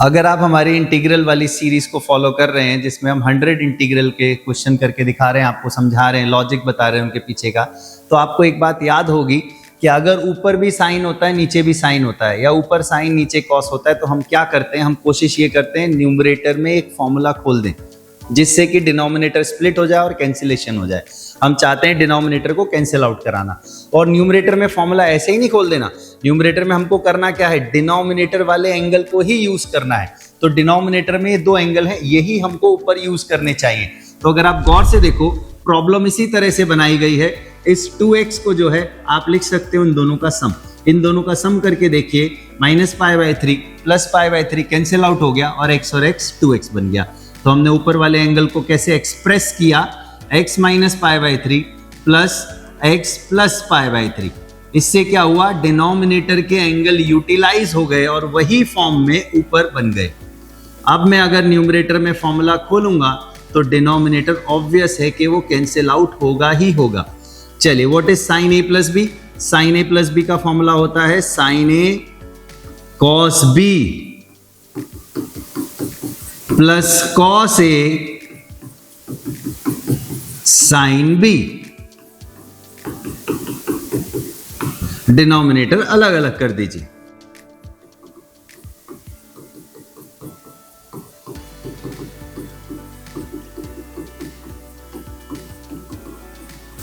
अगर आप हमारी इंटीग्रल वाली सीरीज को फॉलो कर रहे हैं जिसमें हम 100 इंटीग्रल के क्वेश्चन करके दिखा रहे हैं, आपको समझा रहे हैं, लॉजिक बता रहे हैं उनके पीछे का, तो आपको एक बात याद होगी कि अगर ऊपर भी साइन होता है नीचे भी साइन होता है या ऊपर साइन नीचे कॉस होता है तो हम क्या करते हैं, हम कोशिश ये करते हैं न्यूमरेटर में एक फॉर्मूला खोल दें जिससे कि डिनोमिनेटर स्प्लिट हो जाए और कैंसिलेशन हो जाए। हम चाहते हैं डिनोमिनेटर को कैंसिल आउट कराना, और न्यूमरेटर में फॉर्मूला ऐसे ही नहीं खोल देना। न्यूमरेटर में हमको करना क्या है, डिनोमिनेटर वाले एंगल को ही यूज करना है। तो डिनोमिनेटर में ये दो एंगल हैं, यही हमको ऊपर यूज करने चाहिए। तो अगर आप गौर से देखो, प्रॉब्लम इसी तरह से बनाई गई है। इस 2x को जो है आप लिख सकते हो इन दोनों का सम, इन दोनों का सम करके देखिए, -π/3 +π/3 कैंसिल आउट हो गया और x और x 2x बन गया। तो हमने ऊपर वाले एंगल को कैसे एक्सप्रेस किया, x - π/3 प्लस x + π/3। इससे क्या हुआ, डिनोमिनेटर के एंगल यूटिलाइज हो गए और वही फॉर्म में ऊपर बन गए। अब मैं अगर न्यूमरेटर में फॉर्मूला खोलूंगा तो डिनोमिनेटर ऑब्वियस है कि वो कैंसिल आउट होगा ही होगा। चलिए, what is sin a + b? sin a + b का फॉर्मूला होता है sin a cos b plus cos a sin b। Denominator अलग अलग कर दीजिए।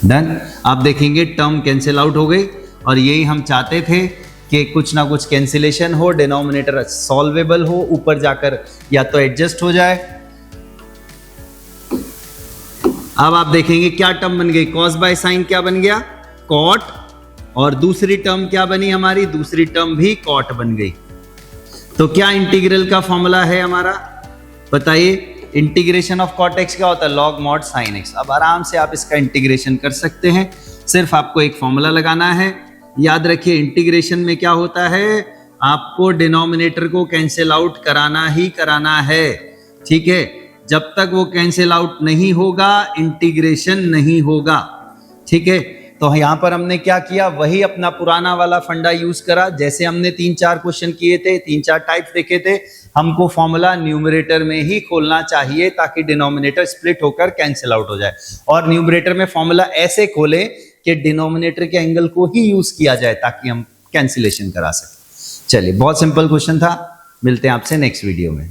डन। आप देखेंगे टर्म कैंसिल आउट हो गई, और यही हम चाहते थे कि कुछ ना कुछ कैंसिलेशन हो, डिनोमिनेटर सॉल्वेबल हो, ऊपर जाकर या तो एडजस्ट हो जाए। अब आप देखेंगे क्या टर्म बन गई, cos बाय साइन क्या बन गया, cot, और दूसरी टर्म क्या बनी हमारी, दूसरी टर्म भी cot बन गई। तो क्या इंटीग्रल का फॉर्मूला है हमारा, बताइए। इंटीग्रेशन ऑफ cot x क्या होता है, log mod sin x। अब आराम से आप इसका इंटीग्रेशन कर सकते हैं, सिर्फ आपको एक फॉर्मूला लगाना है। याद रखिए, इंटीग्रेशन में क्या होता है, आपको डिनोमिनेटर को कैंसिल आउट कराना ही कराना है, ठीक है। जब तक वो कैंसिल आउट नहीं होगा इंटीग्रेशन नहीं होगा, ठीक है। तो यहां पर हमने क्या किया, वही अपना पुराना वाला फंडा यूज करा। जैसे हमने 3-4 क्वेश्चन किए थे, 3-4 टाइप्स देखे थे, हमको फॉर्मूला न्यूमरेटर में ही खोलना चाहिए ताकि डिनोमिनेटर स्प्लिट होकर कैंसिल आउट हो जाए। और न्यूमरेटर में फॉर्मूला ऐसे खोले कि डिनोमिनेटर के एंगल को ही यूज किया जाए ताकि हम कैंसिलेशन करा सकें। चलिए, बहुत सिंपल क्वेश्चन था। मिलते हैं आपसे नेक्स्ट वीडियो में।